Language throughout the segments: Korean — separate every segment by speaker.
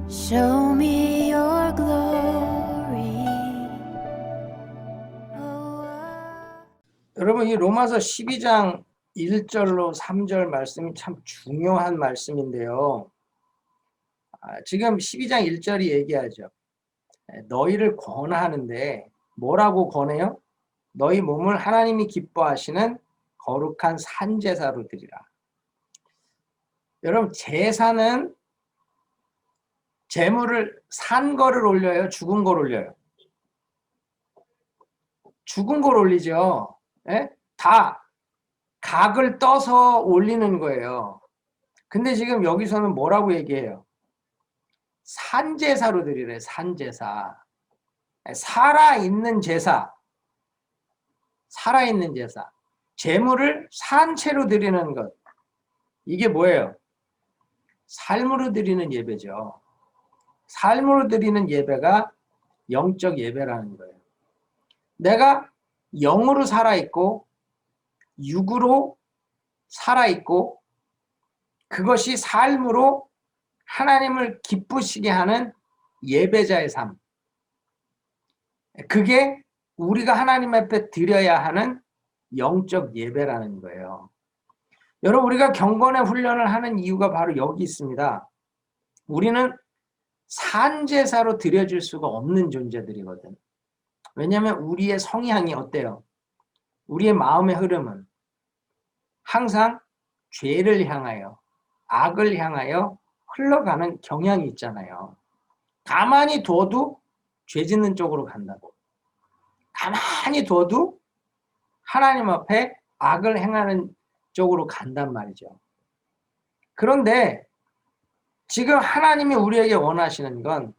Speaker 1: Show me your glory.
Speaker 2: 여러분, 이 로마서 12장 1절로 3절 말씀이 참 중요한 말씀인데요. 지금 12장 1절이 얘기하죠. 너희를 권하는데 뭐라고 권해요? 너희 몸을 하나님이 기뻐하시는 거룩한 산제사로 드리라. 여러분, 제사는 제물을 산 거를 올려요? 죽은 걸 올려요? 죽은 걸 올리죠. 예? 다 각을 떠서 올리는 거예요. 근데 지금 여기서는 뭐라고 얘기해요? 산제사로 드리래. 산제사. 살아있는 제사. 살아있는 제사. 제물을 산 채로 드리는 것. 이게 뭐예요? 삶으로 드리는 예배죠. 삶으로 드리는 예배가 영적 예배라는 거예요. 내가 영으로 살아있고 육으로 살아있고 그것이 삶으로 하나님을 기쁘시게 하는 예배자의 삶. 그게 우리가 하나님 앞에 드려야 하는 영적 예배라는 거예요. 여러분, 우리가 경건의 훈련을 하는 이유가 바로 여기 있습니다. 우리는 산제사로 드려질 수가 없는 존재들이거든. 왜냐하면 우리의 성향이 어때요? 우리의 마음의 흐름은 항상 죄를 향하여, 악을 향하여 흘러가는 경향이 있잖아요. 가만히 둬도 죄 짓는 쪽으로 간다고. 가만히 둬도 하나님 앞에 악을 행하는 쪽으로 간단 말이죠. 그런데 지금 하나님이 우리에게 원하시는 건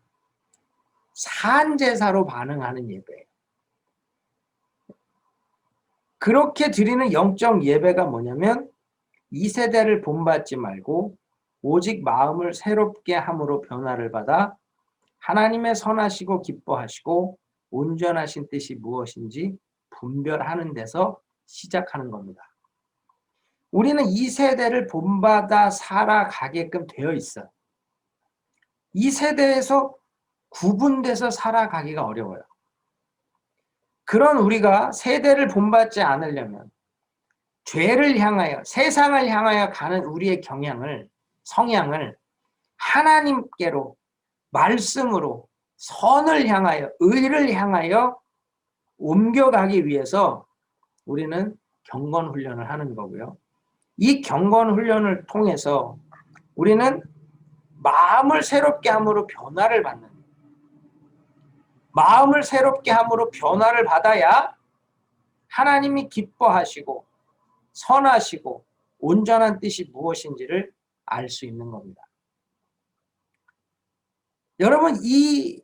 Speaker 2: 산제사로 반응하는 예배예요. 그렇게 드리는 영적 예배가 뭐냐면 이 세대를 본받지 말고 오직 마음을 새롭게 함으로 변화를 받아 하나님의 선하시고 기뻐하시고 온전하신 뜻이 무엇인지 분별하는 데서 시작하는 겁니다. 우리는 이 세대를 본받아 살아가게끔 되어 있어요. 이 세대에서 구분돼서 살아가기가 어려워요. 그런 우리가 세대를 본받지 않으려면 죄를 향하여, 세상을 향하여 가는 우리의 성향을 하나님께로, 말씀으로, 선을 향하여, 의를 향하여 옮겨가기 위해서 우리는 경건 훈련을 하는 거고요. 이 경건 훈련을 통해서 우리는 마음을 새롭게 함으로 변화를 받는 거예요. 마음을 새롭게 함으로 변화를 받아야 하나님이 기뻐하시고 선하시고 온전한 뜻이 무엇인지를 알 수 있는 겁니다. 여러분, 이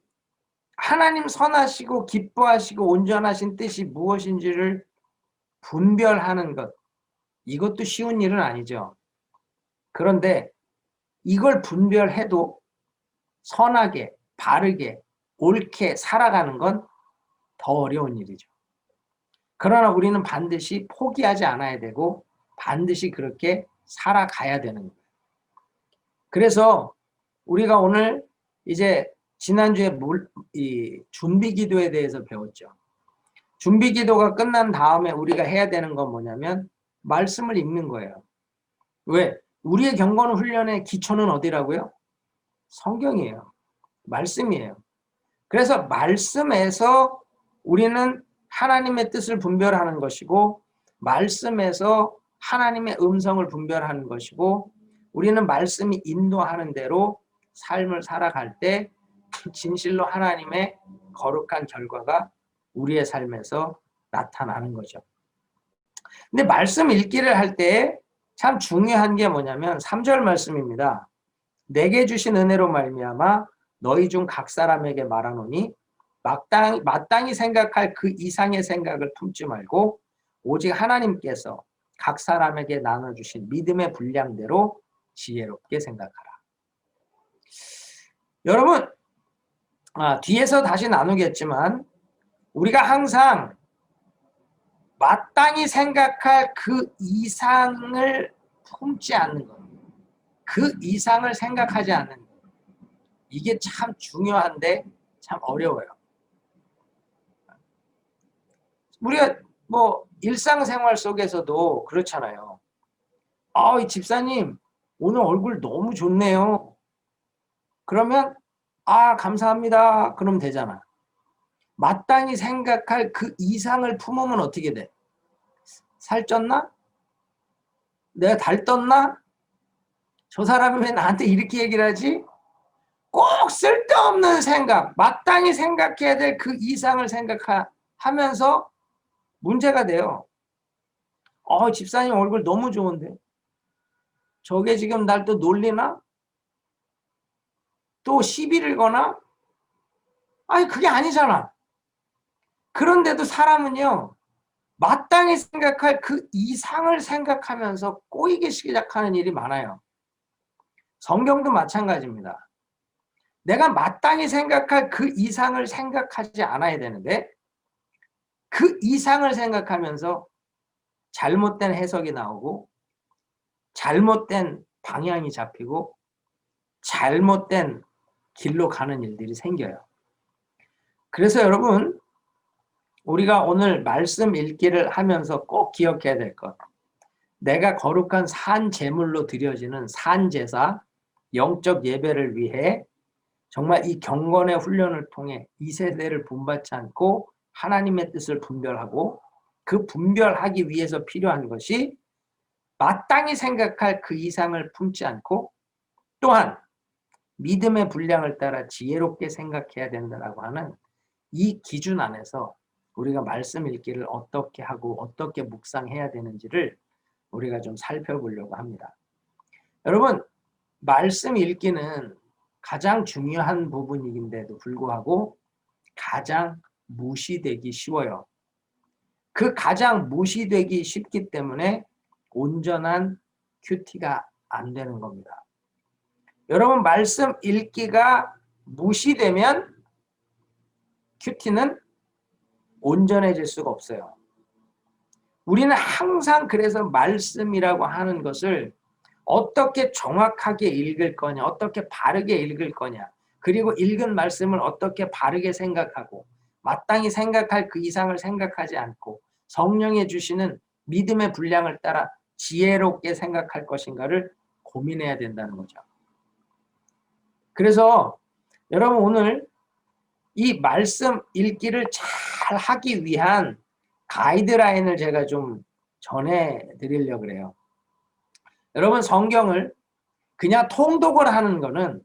Speaker 2: 하나님 선하시고 기뻐하시고 온전하신 뜻이 무엇인지를 분별하는 것, 이것도 쉬운 일은 아니죠. 그런데 이걸 분별해도 선하게, 바르게, 옳게 살아가는 건 더 어려운 일이죠. 그러나 우리는 반드시 포기하지 않아야 되고 반드시 그렇게 살아가야 되는 거예요. 그래서 우리가 오늘 이제 지난주에 준비 기도에 대해서 배웠죠. 준비 기도가 끝난 다음에 우리가 해야 되는 건 뭐냐면 말씀을 읽는 거예요. 왜? 우리의 경건 훈련의 기초는 어디라고요? 성경이에요. 말씀이에요. 그래서 말씀에서 우리는 하나님의 뜻을 분별하는 것이고 말씀에서 하나님의 음성을 분별하는 것이고 우리는 말씀이 인도하는 대로 삶을 살아갈 때 진실로 하나님의 거룩한 결과가 우리의 삶에서 나타나는 거죠. 근데 말씀 읽기를 할 때 참 중요한 게 뭐냐면 3절 말씀입니다. 내게 주신 은혜로 말미암아 너희 중 각 사람에게 말하노니 마땅히 생각할 그 이상의 생각을 품지 말고 오직 하나님께서 각 사람에게 나눠주신 믿음의 분량대로 지혜롭게 생각하라. 여러분, 뒤에서 다시 나누겠지만 우리가 항상 마땅히 생각할 그 이상을 품지 않는 것, 그 이상을 생각하지 않는 것, 이게 참 중요한데 참 어려워요. 우리가 뭐 일상생활 속에서도 그렇잖아요. 이 집사님 오늘 얼굴 너무 좋네요. 그러면 감사합니다. 그럼 되잖아. 마땅히 생각할 그 이상을 품으면 어떻게 돼? 살쪘나? 내가 달떴나? 저 사람이 왜 나한테 이렇게 얘기를 하지? 꼭 쓸데없는 생각, 마땅히 생각해야 될 그 이상을 생각하면서 문제가 돼요. 집사님 얼굴 너무 좋은데 저게 지금 날 또 놀리나? 또 시비를 거나? 아니 그게 아니잖아. 그런데도 사람은요 마땅히 생각할 그 이상을 생각하면서 꼬이기 시작하는 일이 많아요. 성경도 마찬가지입니다. 내가 마땅히 생각할 그 이상을 생각하지 않아야 되는데 그 이상을 생각하면서 잘못된 해석이 나오고 잘못된 방향이 잡히고 잘못된 길로 가는 일들이 생겨요. 그래서 여러분 우리가 오늘 말씀 읽기를 하면서 꼭 기억해야 될 것, 내가 거룩한 산 제물로 드려지는 산 제사, 영적 예배를 위해 정말 이 경건의 훈련을 통해 이 세대를 분받지 않고 하나님의 뜻을 분별하고 그 분별하기 위해서 필요한 것이 마땅히 생각할 그 이상을 품지 않고 또한 믿음의 분량을 따라 지혜롭게 생각해야 된다라고 하는 이 기준 안에서 우리가 말씀 읽기를 어떻게 하고 어떻게 묵상해야 되는지를 우리가 좀 살펴보려고 합니다. 여러분, 말씀 읽기는 가장 중요한 부분인데도 불구하고 가장 무시되기 쉬워요. 그 가장 무시되기 쉽기 때문에 온전한 큐티가 안 되는 겁니다. 여러분, 말씀 읽기가 무시되면 큐티는 온전해질 수가 없어요. 우리는 항상 그래서 말씀이라고 하는 것을 어떻게 정확하게 읽을 거냐, 어떻게 바르게 읽을 거냐, 그리고 읽은 말씀을 어떻게 바르게 생각하고 마땅히 생각할 그 이상을 생각하지 않고 성령이 주시는 믿음의 분량을 따라 지혜롭게 생각할 것인가를 고민해야 된다는 거죠. 그래서 여러분 오늘 이 말씀 읽기를 잘 하기 위한 가이드라인을 제가 좀 전해드리려고 그래요. 여러분 성경을 그냥 통독을 하는 거는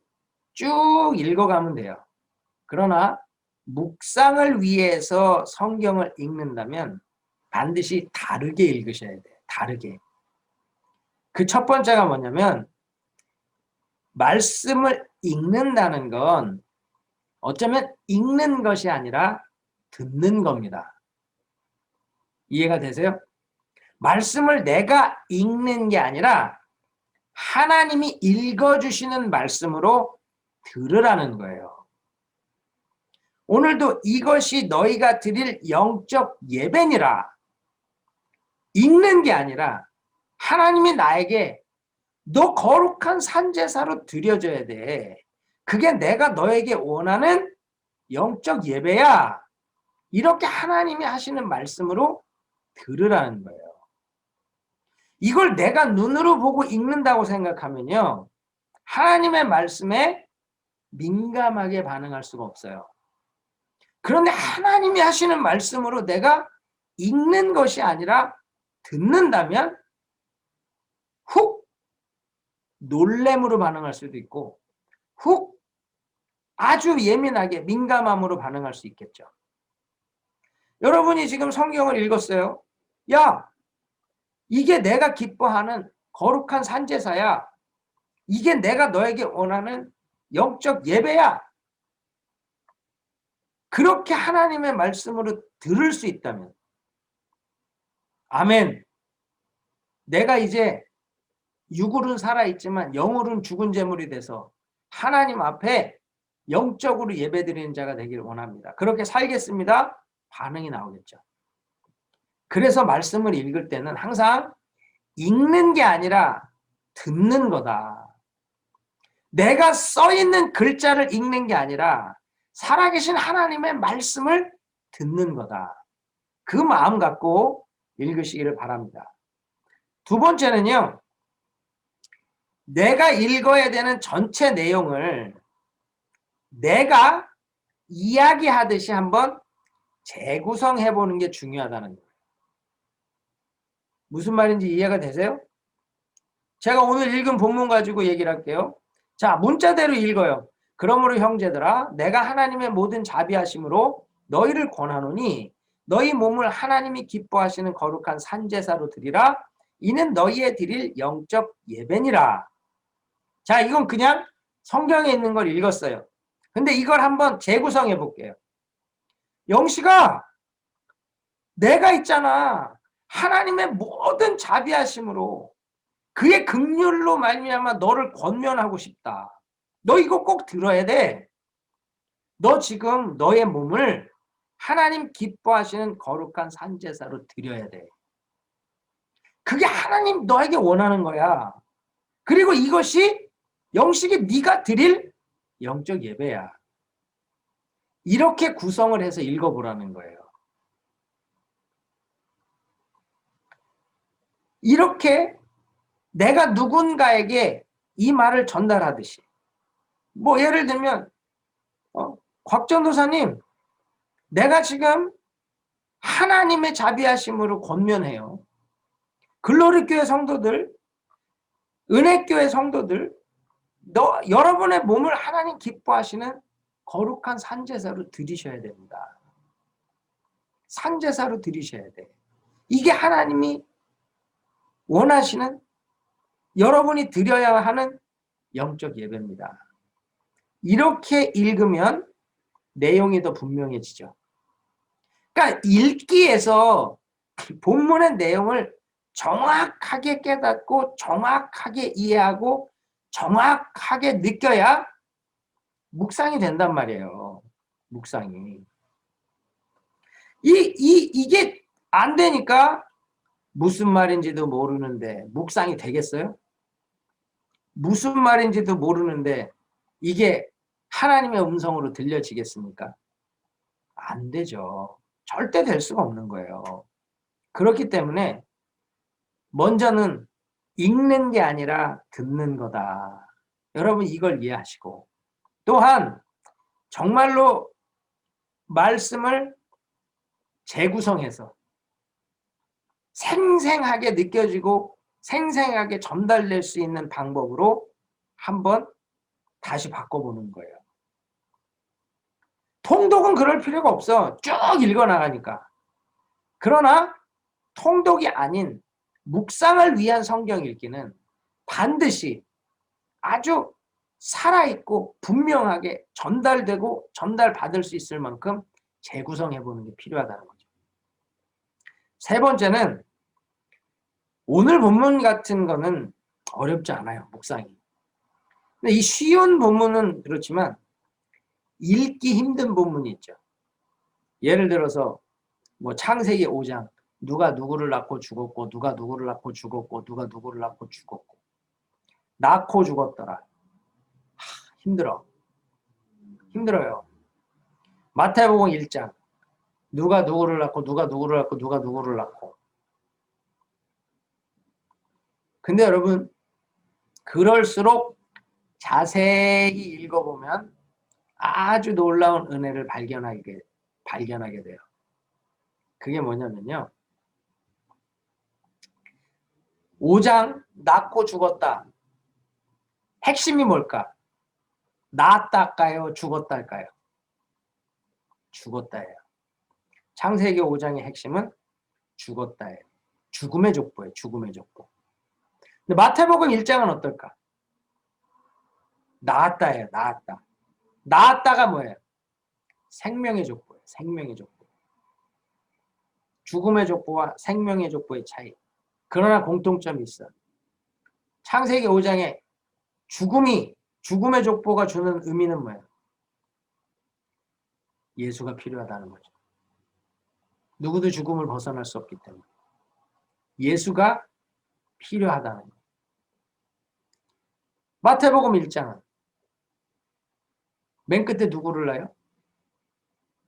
Speaker 2: 쭉 읽어가면 돼요. 그러나 묵상을 위해서 성경을 읽는다면 반드시 다르게 읽으셔야 돼요. 다르게. 그 첫 번째가 뭐냐면 말씀을 읽는다는 건 어쩌면 읽는 것이 아니라 듣는 겁니다. 이해가 되세요? 말씀을 내가 읽는 게 아니라 하나님이 읽어주시는 말씀으로 들으라는 거예요. 오늘도 이것이 너희가 드릴 영적 예배니라. 읽는 게 아니라 하나님이 나에게 너 거룩한 산제사로 드려져야 돼. 그게 내가 너에게 원하는 영적 예배야. 이렇게 하나님이 하시는 말씀으로 들으라는 거예요. 이걸 내가 눈으로 보고 읽는다고 생각하면요. 하나님의 말씀에 민감하게 반응할 수가 없어요. 그런데 하나님이 하시는 말씀으로 내가 읽는 것이 아니라 듣는다면 훅 놀램으로 반응할 수도 있고 훅 아주 예민하게 민감함으로 반응할 수 있겠죠. 여러분이 지금 성경을 읽었어요. 야, 이게 내가 기뻐하는 거룩한 산제사야. 이게 내가 너에게 원하는 영적 예배야. 그렇게 하나님의 말씀으로 들을 수 있다면 아멘. 내가 이제 육으로는 살아있지만 영으로는 죽은 재물이 돼서 하나님 앞에 영적으로 예배드리는 자가 되기를 원합니다. 그렇게 살겠습니다. 반응이 나오겠죠. 그래서 말씀을 읽을 때는 항상 읽는 게 아니라 듣는 거다. 내가 써 있는 글자를 읽는 게 아니라 살아계신 하나님의 말씀을 듣는 거다. 그 마음 갖고 읽으시기를 바랍니다. 두 번째는요. 내가 읽어야 되는 전체 내용을 내가 이야기하듯이 한번 재구성해 보는 게 중요하다는 거예요. 무슨 말인지 이해가 되세요? 제가 오늘 읽은 본문 가지고 얘기를 할게요. 자, 문자대로 읽어요. 그러므로 형제들아 내가 하나님의 모든 자비하심으로 너희를 권하노니 너희 몸을 하나님이 기뻐하시는 거룩한 산제사로 드리라. 이는 너희의 드릴 영적 예배니라. 자, 이건 그냥 성경에 있는 걸 읽었어요. 근데 이걸 한번 재구성해 볼게요. 영식아, 내가 있잖아. 하나님의 모든 자비하심으로 그의 긍휼로 말미암아 너를 권면하고 싶다. 너 이거 꼭 들어야 돼. 너 지금 너의 몸을 하나님 기뻐하시는 거룩한 산제사로 드려야 돼. 그게 하나님 너에게 원하는 거야. 그리고 이것이 영식이 네가 드릴 영적 예배야. 이렇게 구성을 해서 읽어보라는 거예요. 이렇게 내가 누군가에게 이 말을 전달하듯이. 뭐 예를 들면 곽전도사님, 내가 지금 하나님의 자비하심으로 권면해요. 글로리교회 성도들, 은혜교회 성도들, 여러분의 몸을 하나님 기뻐하시는 거룩한 산제사로 드리셔야 됩니다. 산제사로 드리셔야 돼. 이게 하나님이 원하시는, 여러분이 드려야 하는 영적 예배입니다. 이렇게 읽으면 내용이 더 분명해지죠. 그러니까 읽기에서 본문의 내용을 정확하게 깨닫고 정확하게 이해하고 정확하게 느껴야 묵상이 된단 말이에요. 묵상이. 이게 안 되니까 무슨 말인지도 모르는데 묵상이 되겠어요? 무슨 말인지도 모르는데 이게 하나님의 음성으로 들려지겠습니까? 안 되죠. 절대 될 수가 없는 거예요. 그렇기 때문에 먼저는 읽는 게 아니라 듣는 거다. 여러분 이걸 이해하시고 또한 정말로 말씀을 재구성해서 생생하게 느껴지고 생생하게 전달될 수 있는 방법으로 한번 다시 바꿔보는 거예요. 통독은 그럴 필요가 없어. 쭉 읽어나가니까. 그러나 통독이 아닌 묵상을 위한 성경 읽기는 반드시 아주 살아있고 분명하게 전달되고 전달받을 수 있을 만큼 재구성해보는 게 필요하다는 거죠. 세 번째는 오늘 본문 같은 거는 어렵지 않아요. 묵상이. 근데 이 쉬운 본문은 그렇지만 읽기 힘든 본문이 있죠. 예를 들어서 뭐 창세기 5장 누가 누구를 낳고 죽었고 누가 누구를 낳고 죽었고 누가 누구를 낳고 죽었고 낳고 죽었더라. 힘들어요. 마태복음 1장 누가 누구를 낳고 누가 누구를 낳고 누가 누구를 낳고. 근데 여러분 그럴수록 자세히 읽어보면 아주 놀라운 은혜를 발견하게 돼요. 그게 뭐냐면요. 5장 낳고 죽었다. 핵심이 뭘까? 낳았다일까요? 죽었다일까요? 죽었다예요. 창세기 5장의 핵심은 죽었다예요. 죽음의 족보예요. 죽음의 족보. 근데 마태복음 1장은 어떨까? 낳았다예요. 낳았다. 낳았다가 뭐예요? 생명의 족보예요. 생명의 족보. 죽음의 족보와 생명의 족보의 차이. 그러나 공통점이 있어. 창세기 5장에 죽음의 족보가 주는 의미는 뭐예요? 예수가 필요하다는 거죠. 누구도 죽음을 벗어날 수 없기 때문에. 예수가 필요하다는 거예요. 마태복음 1장은 맨 끝에 누구를 놔요?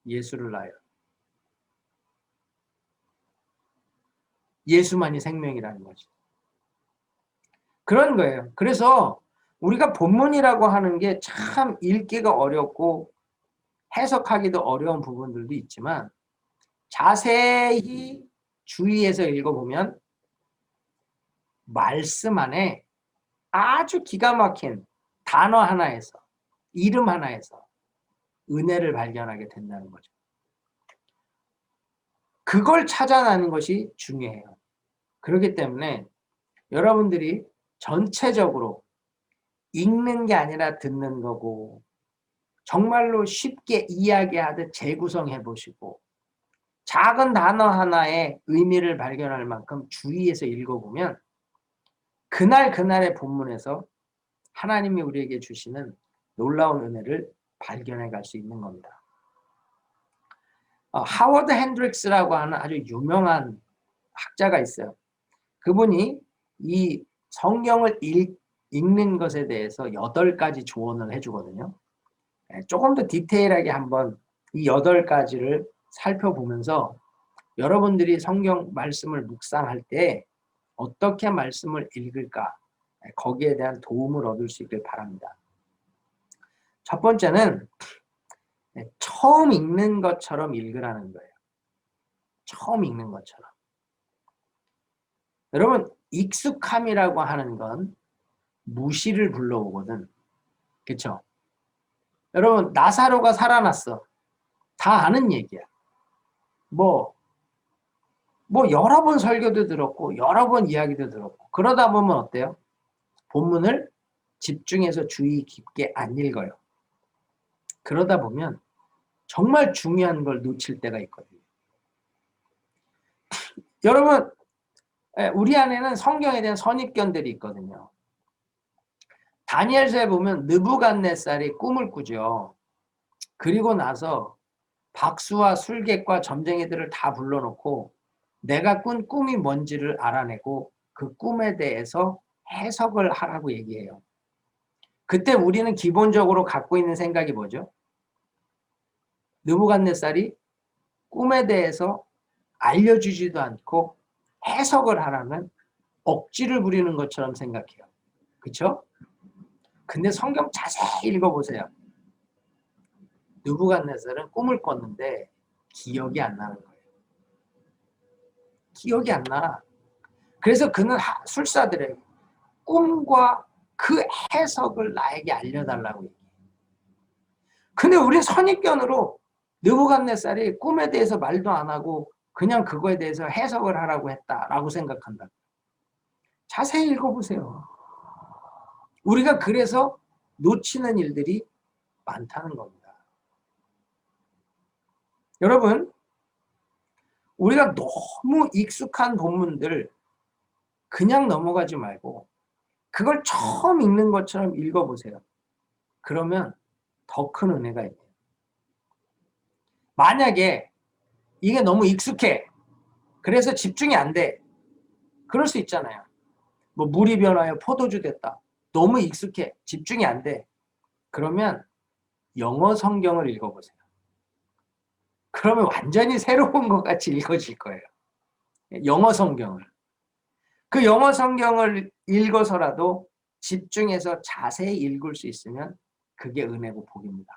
Speaker 2: 예수를 놔요. 예수만이 생명이라는 거지. 그런 거예요. 그래서 우리가 본문이라고 하는 게 참 읽기가 어렵고 해석하기도 어려운 부분들도 있지만 자세히 주의해서 읽어보면 말씀 안에 아주 기가 막힌 단어 하나에서, 이름 하나에서 은혜를 발견하게 된다는 거죠. 그걸 찾아내는 것이 중요해요. 그렇기 때문에 여러분들이 전체적으로 읽는 게 아니라 듣는 거고 정말로 쉽게 이야기하듯 재구성해 보시고 작은 단어 하나의 의미를 발견할 만큼 주의해서 읽어보면 그날 그날의 본문에서 하나님이 우리에게 주시는 놀라운 은혜를 발견해 갈 수 있는 겁니다. 하워드 핸드릭스라고 하는 아주 유명한 학자가 있어요. 그분이 이 성경을 읽는 것에 대해서 8가지 조언을 해주거든요. 조금 더 디테일하게 한번 이 8가지를 살펴보면서 여러분들이 성경 말씀을 묵상할 때 어떻게 말씀을 읽을까, 거기에 대한 도움을 얻을 수 있길 바랍니다. 첫 번째는 처음 읽는 것처럼 읽으라는 거예요. 처음 읽는 것처럼. 여러분, 익숙함이라고 하는 건 무시를 불러오거든. 그렇죠? 여러분, 나사로가 살아났어. 다 아는 얘기야. 뭐 여러 번 설교도 들었고 여러 번 이야기도 들었고 그러다 보면 어때요? 본문을 집중해서 주의 깊게 안 읽어요. 그러다 보면 정말 중요한 걸 놓칠 때가 있거든요. 여러분, 우리 안에는 성경에 대한 선입견들이 있거든요. 다니엘서에 보면 느부갓네살이 꿈을 꾸죠. 그리고 나서 박수와 술객과 점쟁이들을 다 불러놓고 내가 꾼 꿈이 뭔지를 알아내고 그 꿈에 대해서 해석을 하라고 얘기해요. 그때 우리는 기본적으로 갖고 있는 생각이 뭐죠? 느부갓네살이 꿈에 대해서 알려주지도 않고 해석을 하라는 억지를 부리는 것처럼 생각해요. 그렇죠? 근데 성경 자세히 읽어보세요. 느부갓네살은 꿈을 꿨는데 기억이 안 나는 거예요. 기억이 안 나. 그래서 그는 술사들에게 꿈과 그 해석을 나에게 알려달라고 얘기해요. 근데 우리 선입견으로 느부갓네살이 꿈에 대해서 말도 안 하고 그냥 그거에 대해서 해석을 하라고 했다라고 생각한다. 자세히 읽어보세요. 우리가 그래서 놓치는 일들이 많다는 겁니다. 여러분, 우리가 너무 익숙한 본문들 그냥 넘어가지 말고 그걸 처음 읽는 것처럼 읽어보세요. 그러면 더 큰 은혜가 있네요. 만약에 이게 너무 익숙해. 그래서 집중이 안 돼. 그럴 수 있잖아요. 뭐 물이 변하여 포도주 됐다. 너무 익숙해. 집중이 안 돼. 그러면 영어 성경을 읽어보세요. 그러면 완전히 새로운 것 같이 읽어질 거예요. 영어 성경을. 그 영어 성경을 읽어서라도 집중해서 자세히 읽을 수 있으면 그게 은혜고 복입니다.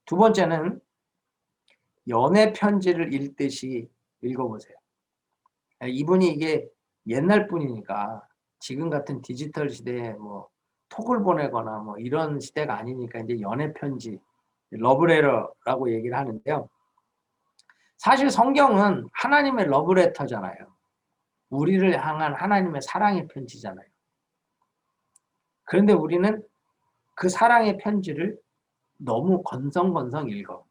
Speaker 2: 두 번째는 연애 편지를 읽듯이 읽어보세요. 이분이 이게 옛날 분이니까 지금 같은 디지털 시대에 뭐 톡을 보내거나 뭐 이런 시대가 아니니까 이제 연애 편지, 러브레터라고 얘기를 하는데요. 사실 성경은 하나님의 러브레터잖아요. 우리를 향한 하나님의 사랑의 편지잖아요. 그런데 우리는 그 사랑의 편지를 너무 건성건성 읽어.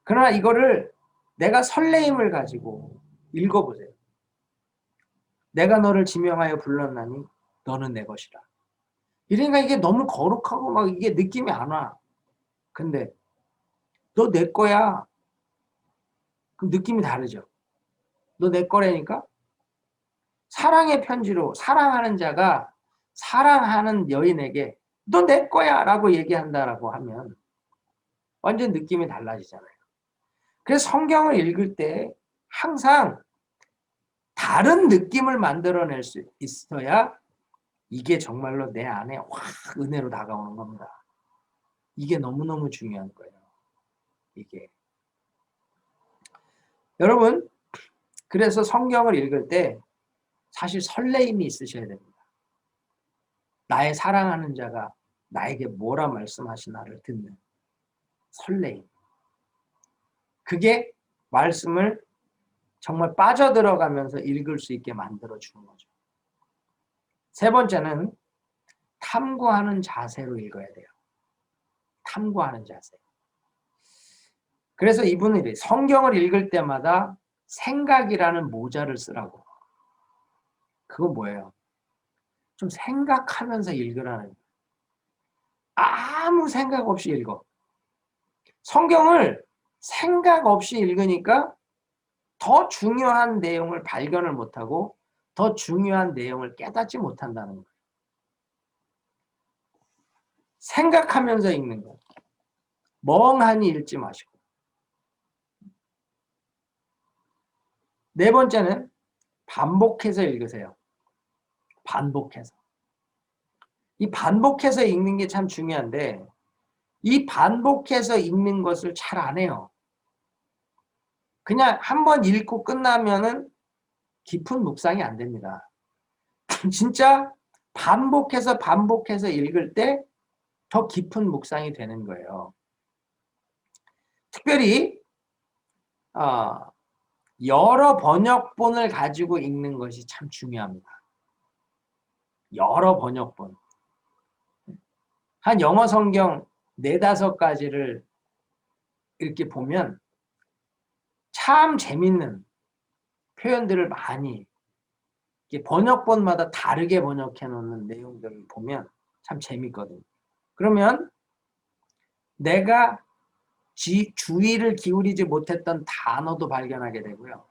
Speaker 2: 그러나 이거를 내가 설레임을 가지고 읽어보세요. 내가 너를 지명하여 불렀나니 너는 내 것이라. 이러니까 이게 너무 거룩하고 막 이게 느낌이 안 와. 근데 너 내 거야. 그럼 느낌이 다르죠. 너 내 거라니까? 사랑의 편지로 사랑하는 자가 사랑하는 여인에게 너 내 거야 라고 얘기한다라고 하면 완전 느낌이 달라지잖아요. 그래서 성경을 읽을 때 항상 다른 느낌을 만들어낼 수 있어야 이게 정말로 내 안에 확 은혜로 다가오는 겁니다. 이게 너무너무 중요한 거예요. 이게. 여러분, 그래서 성경을 읽을 때 사실 설레임이 있으셔야 됩니다. 나의 사랑하는 자가 나에게 뭐라 말씀하시나를 듣는 설레임. 그게 말씀을 정말 빠져들어가면서 읽을 수 있게 만들어주는 거죠. 세 번째는 탐구하는 자세로 읽어야 돼요. 탐구하는 자세. 그래서 이분들이 성경을 읽을 때마다 생각이라는 모자를 쓰라고. 그건 뭐예요? 좀 생각하면서 읽으라는. 아무 생각 없이 읽어. 성경을 생각 없이 읽으니까 더 중요한 내용을 발견을 못하고 더 중요한 내용을 깨닫지 못한다는 거예요. 생각하면서 읽는 거예요. 멍하니 읽지 마시고. 네 번째는 반복해서 읽으세요. 반복해서. 이 반복해서 읽는 게 참 중요한데 이 반복해서 읽는 것을 잘 안 해요. 그냥 한번 읽고 끝나면은 깊은 묵상이 안 됩니다. 진짜 반복해서 읽을 때 더 깊은 묵상이 되는 거예요. 특별히 여러 번역본을 가지고 읽는 것이 참 중요합니다. 여러 번역본. 한 영어 성경 4-5가지를 이렇게 보면 참 재밌는 표현들을 많이 번역본마다 다르게 번역해 놓는 내용들을 보면 참 재밌거든요. 그러면 내가 주의를 기울이지 못했던 단어도 발견하게 되고요.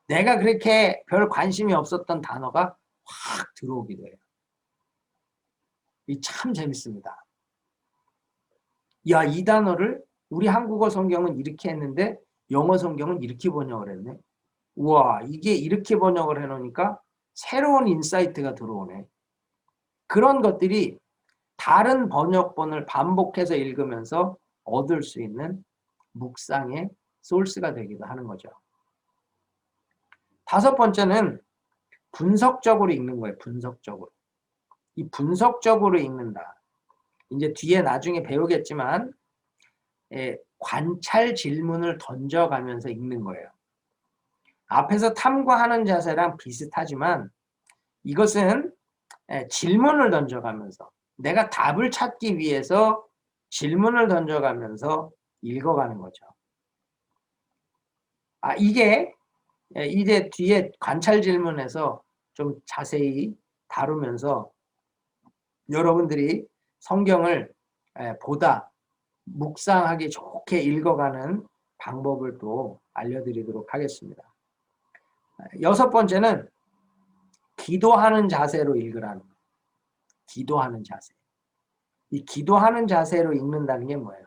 Speaker 2: 내가 그렇게 별 관심이 없었던 단어가 확 들어오기도 해요. 이 참 재밌습니다. 야, 이 단어를 우리 한국어 성경은 이렇게 했는데 영어 성경은 이렇게 번역을 했네. 우와, 이게 이렇게 번역을 해놓으니까 새로운 인사이트가 들어오네. 그런 것들이 다른 번역본을 반복해서 읽으면서 얻을 수 있는 묵상의 소스가 되기도 하는 거죠. 5번째는 분석적으로 읽는 거예요. 분석적으로. 이 분석적으로 읽는다. 이제 뒤에 나중에 배우겠지만 관찰 질문을 던져가면서 읽는 거예요. 앞에서 탐구하는 자세랑 비슷하지만 이것은 질문을 던져가면서 내가 답을 찾기 위해서 질문을 던져가면서 읽어가는 거죠. 이게 이제 뒤에 관찰 질문에서 좀 자세히 다루면서 여러분들이 성경을 보다 묵상하기 좋게 읽어가는 방법을 또 알려드리도록 하겠습니다. 6번째는 기도하는 자세로 읽으라는 거예요. 기도하는 자세. 이 기도하는 자세로 읽는다는 게 뭐예요?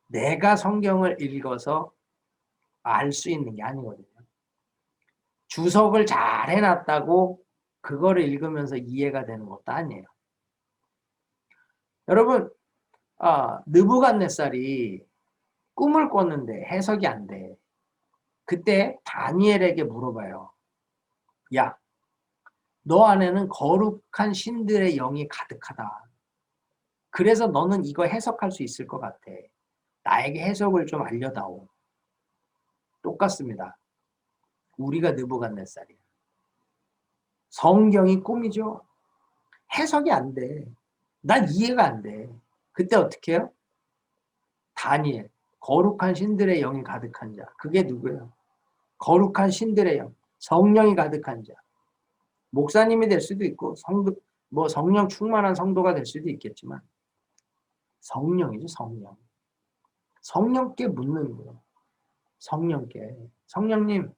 Speaker 2: 내가 성경을 읽어서 알 수 있는 게 아니거든요. 주석을 잘 해놨다고 그거를 읽으면서 이해가 되는 것도 아니에요. 여러분, 느부갓네살이 꿈을 꿨는데 해석이 안 돼. 그때 다니엘에게 물어봐요. 야, 너 안에는 거룩한 신들의 영이 가득하다. 그래서 너는 이거 해석할 수 있을 것 같아. 나에게 해석을 좀 알려다오. 똑같습니다. 우리가 느부갓네살이야. 성경이 꿈이죠. 해석이 안 돼. 난 이해가 안 돼. 그때 어떻게 해요? 다니엘, 거룩한 신들의 영이 가득한 자. 그게 누구예요? 거룩한 신들의 영, 성령이 가득한 자. 목사님이 될 수도 있고 성령 충만한 성도가 될 수도 있겠지만 성령이죠. 성령께 묻는 거예요. 성령께. 성령님,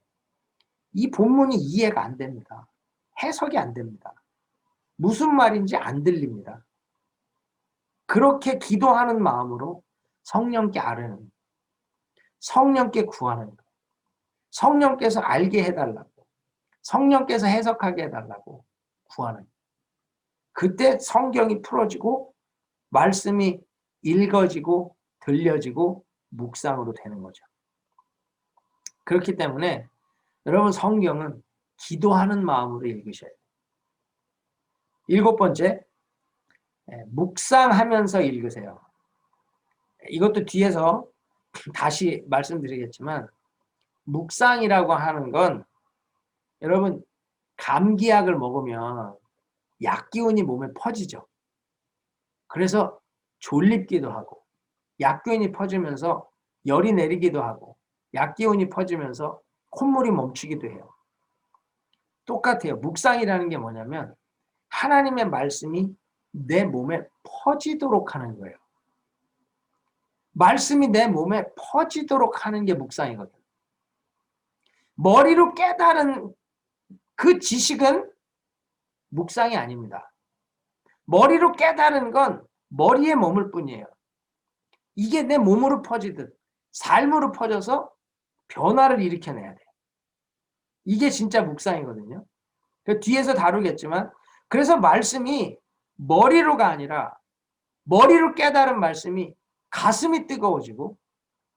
Speaker 2: 이 본문이 이해가 안 됩니다. 해석이 안 됩니다. 무슨 말인지 안 들립니다. 그렇게 기도하는 마음으로 성령께 아뢰는, 성령께 구하는, 성령께서 알게 해달라고, 성령께서 해석하게 해달라고 구하는. 그때 성경이 풀어지고 말씀이 읽어지고 들려지고 묵상으로 되는 거죠. 그렇기 때문에 여러분 성경은 기도하는 마음으로 읽으셔야 돼요. 7번째, 묵상하면서 읽으세요. 이것도 뒤에서 다시 말씀드리겠지만 묵상이라고 하는 건 여러분 감기약을 먹으면 약 기운이 몸에 퍼지죠. 그래서 졸립기도 하고 약 기운이 퍼지면서 열이 내리기도 하고 약 기운이 퍼지면서 콧물이 멈추기도 해요. 똑같아요. 묵상이라는 게 뭐냐면 하나님의 말씀이 내 몸에 퍼지도록 하는 거예요. 말씀이 내 몸에 퍼지도록 하는 게 묵상이거든요. 머리로 깨달은 그 지식은 묵상이 아닙니다. 머리로 깨달은 건 머리에 머물 뿐이에요. 이게 내 몸으로 퍼지듯 삶으로 퍼져서 변화를 일으켜내야 돼요. 이게 진짜 묵상이거든요. 뒤에서 다루겠지만 그래서 말씀이 머리로가 아니라 머리로 깨달은 말씀이 가슴이 뜨거워지고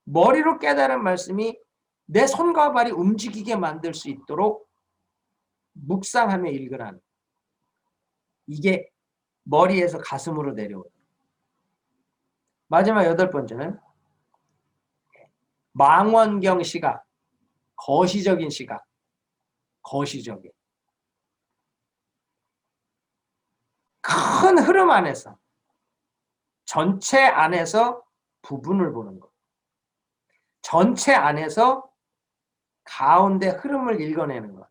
Speaker 2: 머리로 깨달은 말씀이 내 손과 발이 움직이게 만들 수 있도록 묵상하며 읽으라는, 이게 머리에서 가슴으로 내려오는. 마지막 8번째는 망원경 시각, 거시적인 시각, 거시적인 큰 흐름 안에서 전체 안에서 부분을 보는 것, 전체 안에서 가운데 흐름을 읽어내는 것,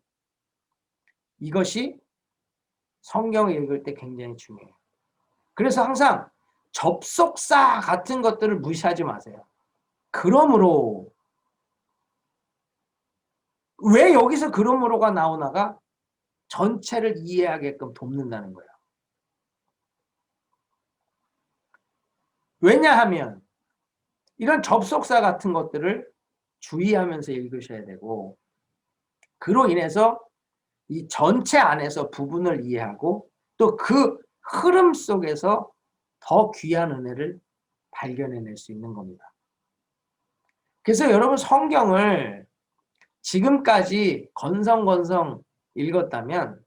Speaker 2: 이것이 성경을 읽을 때 굉장히 중요해요. 그래서 항상 접속사 같은 것들을 무시하지 마세요. 그러므로, 왜 여기서 그러므로가 나오나가 전체를 이해하게끔 돕는다는 거예요. 왜냐하면 이런 접속사 같은 것들을 주의하면서 읽으셔야 되고, 그로 인해서 이 전체 안에서 부분을 이해하고 또 그 흐름 속에서 더 귀한 은혜를 발견해낼 수 있는 겁니다. 그래서 여러분 성경을 지금까지 건성건성 읽었다면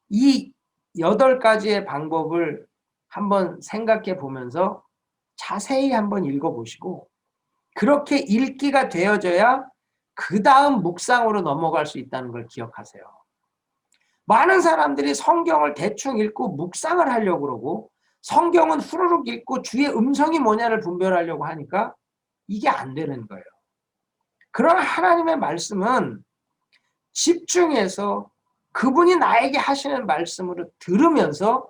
Speaker 2: 이 8가지의 방법을 한번 생각해 보면서 자세히 한번 읽어보시고, 그렇게 읽기가 되어져야 그 다음 묵상으로 넘어갈 수 있다는 걸 기억하세요. 많은 사람들이 성경을 대충 읽고 묵상을 하려고 그러고 성경은 후루룩 읽고 주의 음성이 뭐냐를 분별하려고 하니까 이게 안 되는 거예요. 그러나 하나님의 말씀은 집중해서 그분이 나에게 하시는 말씀으로 들으면서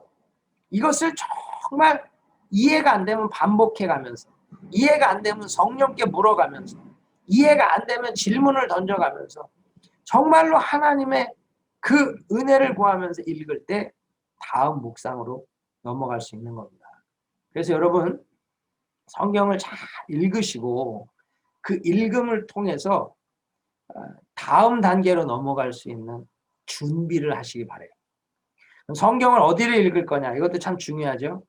Speaker 2: 이것을 정말 이해가 안 되면 반복해가면서, 이해가 안 되면 성령께 물어가면서, 이해가 안 되면 질문을 던져가면서 정말로 하나님의 그 은혜를 구하면서 읽을 때 다음 묵상으로 넘어갈 수 있는 겁니다. 그래서 여러분 성경을 잘 읽으시고 그 읽음을 통해서 다음 단계로 넘어갈 수 있는 준비를 하시기 바라요. 성경을 어디를 읽을 거냐, 이것도 참 중요하죠.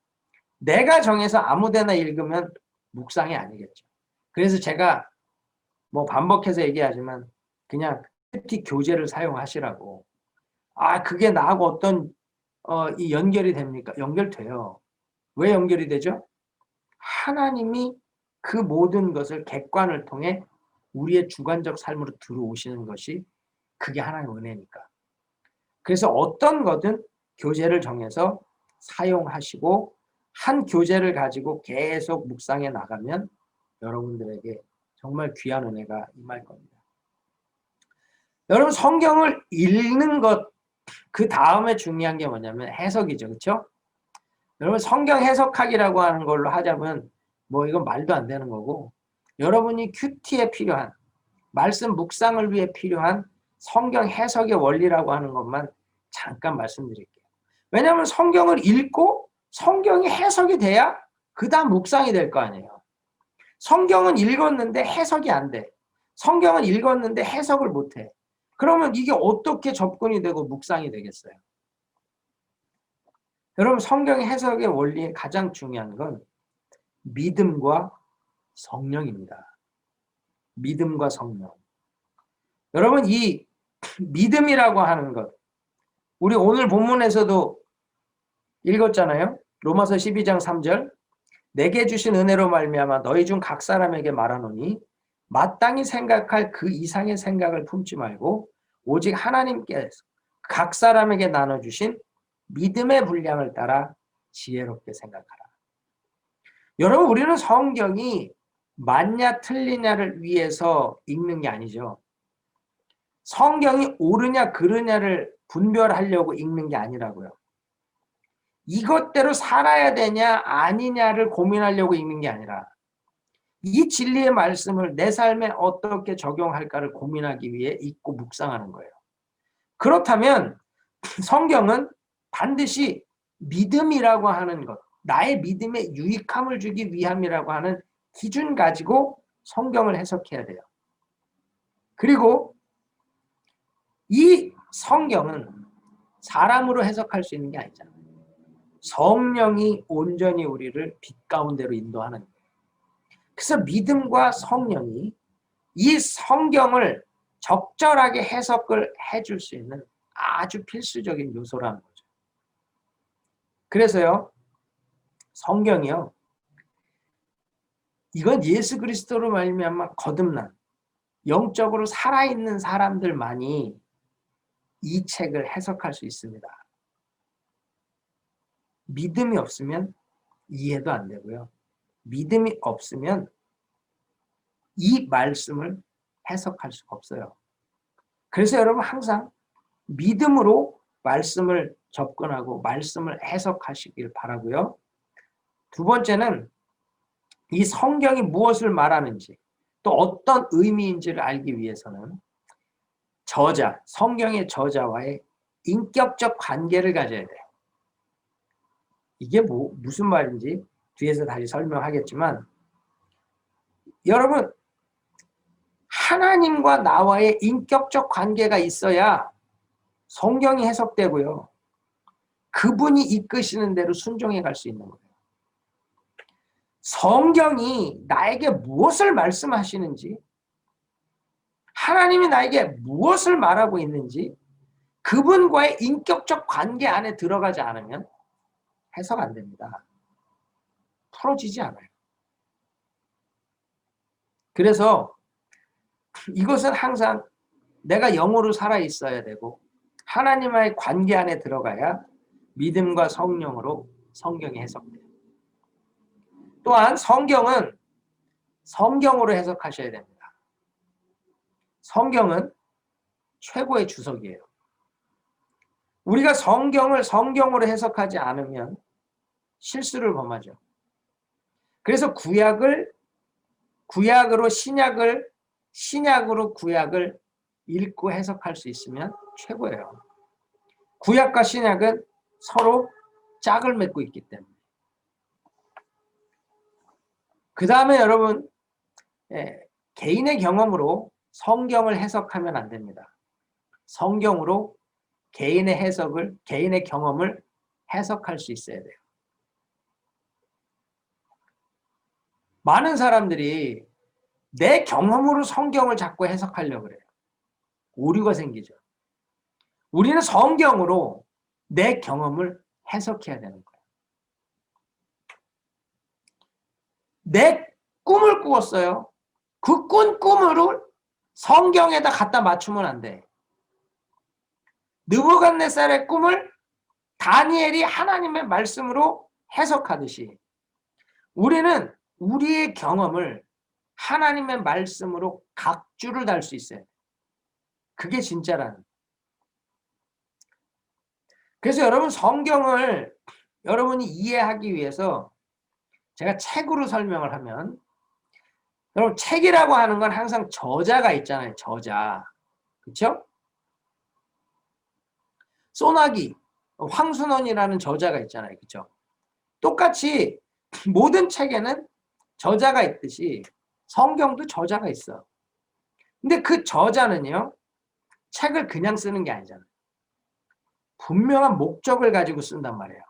Speaker 2: 내가 정해서 아무데나 읽으면 묵상이 아니겠죠. 그래서 제가 뭐 반복해서 얘기하지만 그냥 큐티 교재를 사용하시라고. 그게 나하고 어떤 이 연결이 됩니까? 연결돼요. 왜 연결이 되죠? 하나님이 그 모든 것을 객관을 통해 우리의 주관적 삶으로 들어오시는 것이 그게 하나님의 은혜니까. 그래서 어떤 거든 교재를 정해서 사용하시고 한 교재를 가지고 계속 묵상해 나가면 여러분들에게 정말 귀한 은혜가 임할 겁니다. 여러분 성경을 읽는 것, 그 다음에 중요한 게 뭐냐면 해석이죠. 그렇죠? 여러분 성경 해석하기라고 하는 걸로 하자면 뭐 이건 말도 안 되는 거고, 여러분이 큐티에 필요한 말씀 묵상을 위해 필요한 성경 해석의 원리라고 하는 것만 잠깐 말씀드릴게요. 왜냐하면 성경을 읽고 성경이 해석이 돼야 그 다음 묵상이 될 거 아니에요. 성경은 읽었는데 해석이 안 돼. 성경은 읽었는데 해석을 못 해. 그러면 이게 어떻게 접근이 되고 묵상이 되겠어요? 여러분, 성경 해석의 원리의 가장 중요한 건 믿음과 성령입니다. 믿음과 성령. 여러분, 이 믿음이라고 하는 것, 우리 오늘 본문에서도 읽었잖아요. 로마서 12장 3절. 내게 주신 은혜로 말미암아 너희 중 각 사람에게 말하노니 마땅히 생각할 그 이상의 생각을 품지 말고 오직 하나님께서 각 사람에게 나눠주신 믿음의 분량을 따라 지혜롭게 생각하라. 여러분, 우리는 성경이 맞냐 틀리냐를 위해서 읽는 게 아니죠. 성경이 옳으냐 그르냐를 분별하려고 읽는 게 아니라고요. 이것대로 살아야 되냐 아니냐를 고민하려고 읽는 게 아니라 이 진리의 말씀을 내 삶에 어떻게 적용할까를 고민하기 위해 읽고 묵상하는 거예요. 그렇다면 성경은 반드시 믿음이라고 하는 것, 나의 믿음에 유익함을 주기 위함이라고 하는 기준 가지고 성경을 해석해야 돼요. 그리고 이 성경은 사람으로 해석할 수 있는 게 아니잖아요. 성령이 온전히 우리를 빛 가운데로 인도하는 거예요. 그래서 믿음과 성령이 이 성경을 적절하게 해석을 해줄 수 있는 아주 필수적인 요소라는 거죠. 그래서요, 성경이요, 이건 예수 그리스도로 말미암아 거듭난 영적으로 살아있는 사람들만이 이 책을 해석할 수 있습니다. 믿음이 없으면 이해도 안 되고요. 믿음이 없으면 이 말씀을 해석할 수가 없어요. 그래서 여러분 항상 믿음으로 말씀을 접근하고 말씀을 해석하시길 바라고요. 두 번째는 이 성경이 무엇을 말하는지 또 어떤 의미인지를 알기 위해서는 저자, 성경의 저자와의 인격적 관계를 가져야 돼요. 이게 무슨 말인지 뒤에서 다시 설명하겠지만 여러분, 하나님과 나와의 인격적 관계가 있어야 성경이 해석되고요. 그분이 이끄시는 대로 순종해 갈 수 있는 거예요. 성경이 나에게 무엇을 말씀하시는지, 하나님이 나에게 무엇을 말하고 있는지 그분과의 인격적 관계 안에 들어가지 않으면 해석 안 됩니다. 풀어지지 않아요. 그래서 이것은 항상 내가 영으로 살아 있어야 되고 하나님과의 관계 안에 들어가야 믿음과 성령으로 성경이 해석돼요. 또한 성경은 성경으로 해석하셔야 됩니다. 성경은 최고의 주석이에요. 우리가 성경을 성경으로 해석하지 않으면 실수를 범하죠. 그래서 구약으로 신약을, 신약으로 구약을 읽고 해석할 수 있으면 최고예요. 구약과 신약은 서로 짝을 맺고 있기 때문에. 그 다음에 여러분, 개인의 경험으로 성경을 해석하면 안 됩니다. 성경으로 개인의 해석을, 개인의 경험을 해석할 수 있어야 돼요. 많은 사람들이 내 경험으로 성경을 자꾸 해석하려고 그래요. 오류가 생기죠. 우리는 성경으로 내 경험을 해석해야 되는 거예요. 내 꿈을 꾸었어요. 그 꾼 꿈을 성경에다 갖다 맞추면 안 돼. 느부갓네살의 꿈을 다니엘이 하나님의 말씀으로 해석하듯이 우리는 우리의 경험을 하나님의 말씀으로 각주를 달 수 있어요. 그게 진짜라는. 그래서 여러분, 성경을 여러분이 이해하기 위해서 제가 책으로 설명을 하면, 여러분 책이라고 하는 건 항상 저자가 있잖아요. 저자. 그렇죠? 소나기. 황순원이라는 저자가 있잖아요. 그렇죠? 똑같이 모든 책에는 저자가 있듯이 성경도 저자가 있어. 근데 그 저자는요, 책을 그냥 쓰는 게 아니잖아요. 분명한 목적을 가지고 쓴단 말이에요.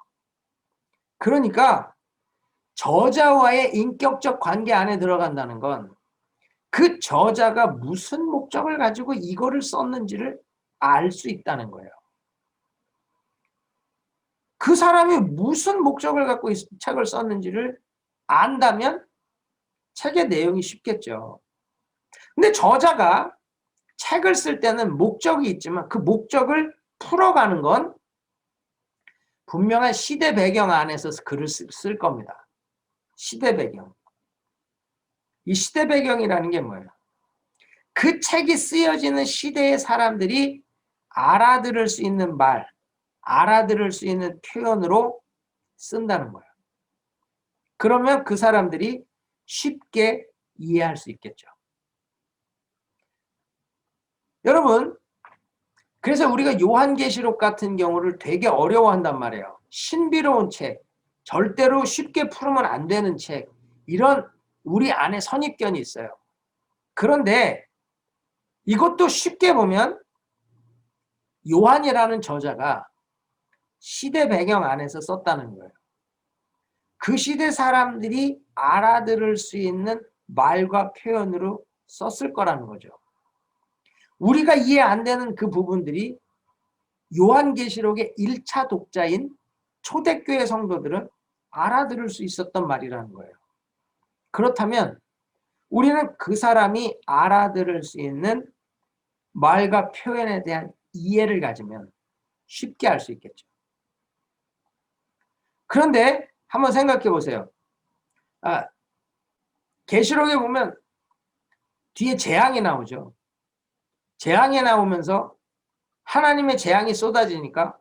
Speaker 2: 그러니까 저자와의 인격적 관계 안에 들어간다는 건 그 저자가 무슨 목적을 가지고 이거를 썼는지를 알 수 있다는 거예요. 그 사람이 무슨 목적을 갖고 책을 썼는지를 안다면 책의 내용이 쉽겠죠. 근데 저자가 책을 쓸 때는 목적이 있지만 그 목적을 풀어가는 건 분명한 시대 배경 안에서 글을 쓸 겁니다. 시대 배경. 이 시대 배경이라는 게 뭐예요? 그 책이 쓰여지는 시대의 사람들이 알아들을 수 있는 말, 알아들을 수 있는 표현으로 쓴다는 거예요. 그러면 그 사람들이 쉽게 이해할 수 있겠죠. 여러분, 그래서 우리가 요한계시록 같은 경우를 되게 어려워한단 말이에요. 신비로운 책, 절대로 쉽게 풀으면 안 되는 책, 이런 우리 안에 선입견이 있어요. 그런데 이것도 쉽게 보면 요한이라는 저자가 시대 배경 안에서 썼다는 거예요. 그 시대 사람들이 알아들을 수 있는 말과 표현으로 썼을 거라는 거죠. 우리가 이해 안 되는 그 부분들이 요한계시록의 1차 독자인 초대교회 성도들은 알아들을 수 있었던 말이라는 거예요. 그렇다면 우리는 그 사람이 알아들을 수 있는 말과 표현에 대한 이해를 가지면 쉽게 알 수 있겠죠. 그런데 한번 생각해 보세요. 계시록에 보면 뒤에 재앙이 나오죠. 재앙이 나오면서 하나님의 재앙이 쏟아지니까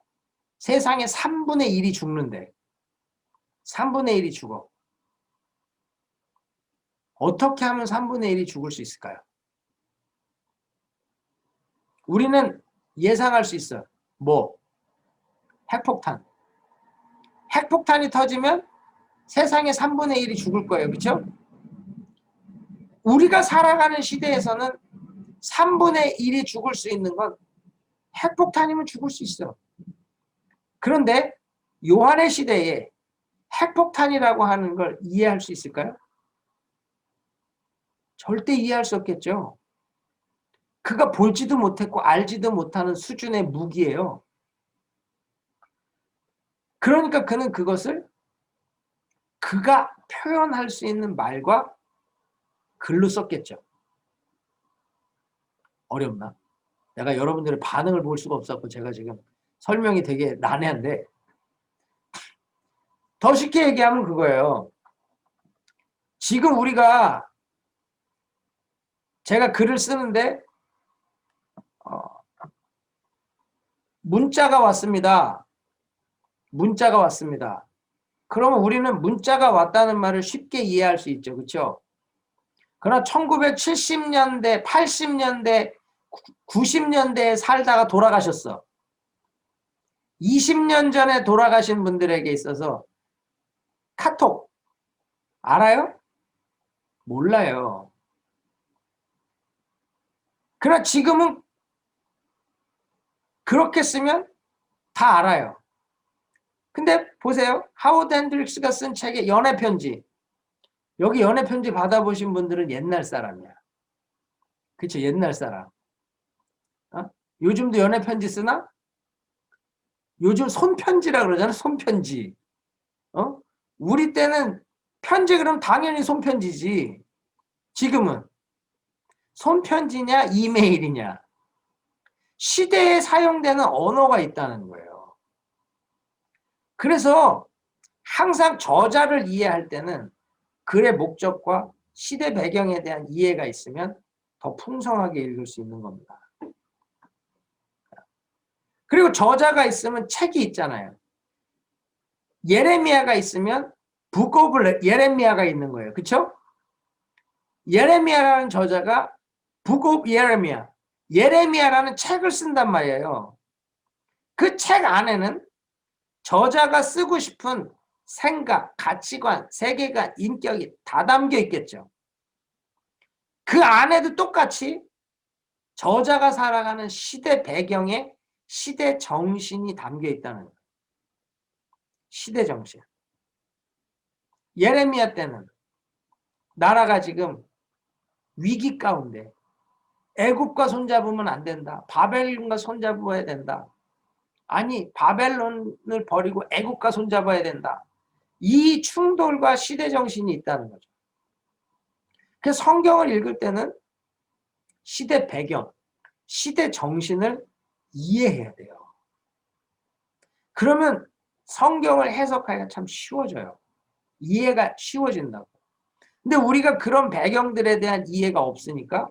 Speaker 2: 세상의 3분의 1이 죽는데 3분의 1이 죽어. 어떻게 하면 3분의 1이 죽을 수 있을까요? 우리는 예상할 수 있어요. 뭐? 핵폭탄. 핵폭탄이 터지면 세상의 3분의 1이 죽을 거예요. 그렇죠? 우리가 살아가는 시대에서는 3분의 1이 죽을 수 있는 건 핵폭탄이면 죽을 수 있어. 그런데 요한의 시대에 핵폭탄이라고 하는 걸 이해할 수 있을까요? 절대 이해할 수 없겠죠. 그가 볼지도 못했고 알지도 못하는 수준의 무기예요. 그러니까 그는 그것을 그가 표현할 수 있는 말과 글로 썼겠죠. 어렵나? 내가 여러분들의 반응을 볼 수가 없었고 제가 지금 설명이 되게 난해한데 더 쉽게 얘기하면 그거예요. 지금 우리가 제가 글을 쓰는데 문자가 왔습니다. 문자가 왔습니다. 그러면 우리는 문자가 왔다는 말을 쉽게 이해할 수 있죠. 그렇죠? 그러나 1970년대, 80년대, 90년대에 살다가 돌아가셨어. 20년 전에 돌아가신 분들에게 있어서 카톡 알아요? 몰라요. 그러나 지금은 그렇게 쓰면 다 알아요. 근데 보세요. 하워드 핸드릭스가 쓴 책의 연애편지. 여기 연애편지 받아보신 분들은 옛날 사람이야. 그쵸? 옛날 사람. 요즘도 연애편지 쓰나? 요즘 손편지라 그러잖아. 손편지. 우리 때는 편지 그럼 당연히 손편지지. 지금은 손편지냐 이메일이냐. 시대에 사용되는 언어가 있다는 거예요. 그래서 항상 저자를 이해할 때는 글의 목적과 시대 배경에 대한 이해가 있으면 더 풍성하게 읽을 수 있는 겁니다. 그리고 저자가 있으면 책이 있잖아요. 예레미야가 있으면 북 오브 예레미야가 있는 거예요. 그렇죠? 예레미야라는 저자가 북 오브 예레미야라는 책을 쓴단 말이에요. 그 책 안에는 저자가 쓰고 싶은 생각, 가치관, 세계관, 인격이 다 담겨 있겠죠. 그 안에도 똑같이 저자가 살아가는 시대 배경에 시대 정신이 담겨 있다는 거예요. 시대 정신. 예레미야 때는 나라가 지금 위기 가운데 애굽과 손잡으면 안 된다. 바벨론과 손잡아야 된다. 아니 바벨론을 버리고 애국과 손잡아야 된다. 이 충돌과 시대 정신이 있다는 거죠. 그래서 성경을 읽을 때는 시대 배경, 시대 정신을 이해해야 돼요. 그러면 성경을 해석하기가 참 쉬워져요. 이해가 쉬워진다고. 근데 우리가 그런 배경들에 대한 이해가 없으니까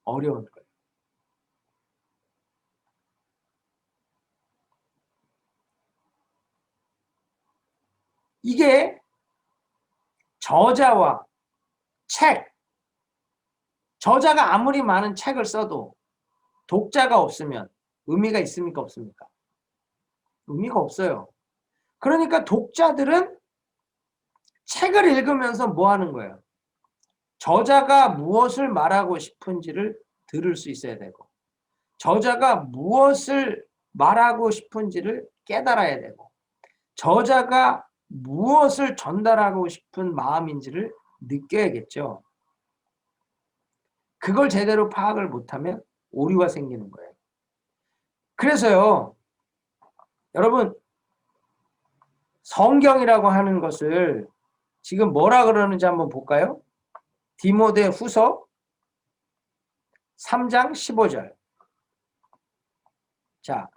Speaker 2: 어려운 거예요. 이게 저자와 책, 저자가 아무리 많은 책을 써도 독자가 없으면 의미가 있습니까? 없습니까? 의미가 없어요. 그러니까 독자들은 책을 읽으면서 뭐 하는 거예요? 저자가 무엇을 말하고 싶은지를 들을 수 있어야 되고, 저자가 무엇을 말하고 싶은지를 깨달아야 되고, 저자가 무엇을 전달하고 싶은 마음인지를 느껴야겠죠. 그걸 제대로 파악을 못하면 오류가 생기는 거예요. 그래서요, 여러분, 성경이라고 하는 것을 지금 뭐라 그러는지 한번 볼까요? 디모데 후서 3장 15절. 자,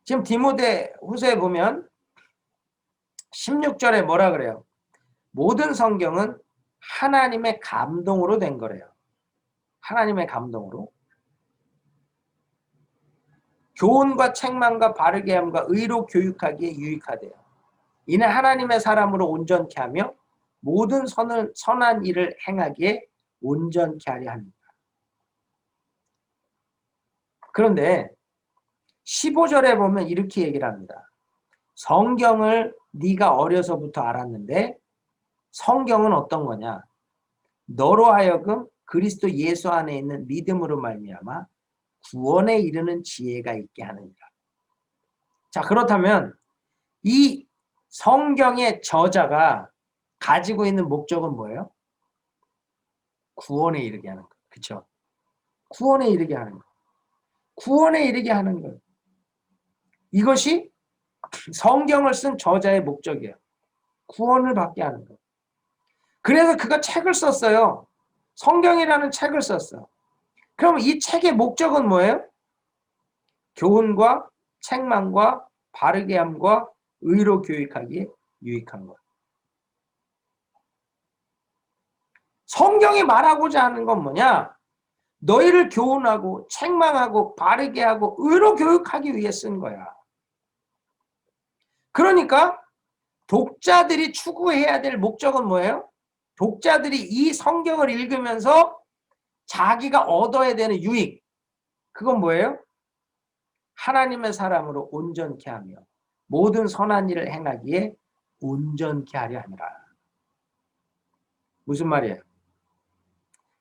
Speaker 2: 지금 디모데 후서에 보면 16절에 뭐라 그래요? 모든 성경은 하나님의 감동으로 된 거래요. 하나님의 감동으로. 교훈과 책망과 바르게 함과 의로 교육하기에 유익하대요. 이는 하나님의 사람으로 온전케 하며 모든 선한 일을 행하기에 온전케 하려 합니다. 그런데 15절에 보면 이렇게 얘기를 합니다. 성경을 네가 어려서부터 알았는데 성경은 어떤 거냐? 너로 하여금 그리스도 예수 안에 있는 믿음으로 말미암아 구원에 이르는 지혜가 있게 하느니라. 자, 그렇다면 이 성경의 저자가 가지고 있는 목적은 뭐예요? 구원에 이르게 하는 거. 그렇죠? 구원에 이르게 하는 거. 구원에 이르게 하는 거. 이것이 성경을 쓴 저자의 목적이에요. 구원을 받게 하는 거. 그래서 그가 책을 썼어요. 성경이라는 책을 썼어. 그럼 이 책의 목적은 뭐예요? 교훈과 책망과 바르게 함과 의로 교육하기에 유익한 것. 성경이 말하고자 하는 건 뭐냐? 너희를 교훈하고 책망하고 바르게 하고 의로 교육하기 위해 쓴 거야. 그러니까 독자들이 추구해야 될 목적은 뭐예요? 독자들이 이 성경을 읽으면서 자기가 얻어야 되는 유익, 그건 뭐예요? 하나님의 사람으로 온전케 하며 모든 선한 일을 행하기에 온전케 하려 함이라. 무슨 말이에요?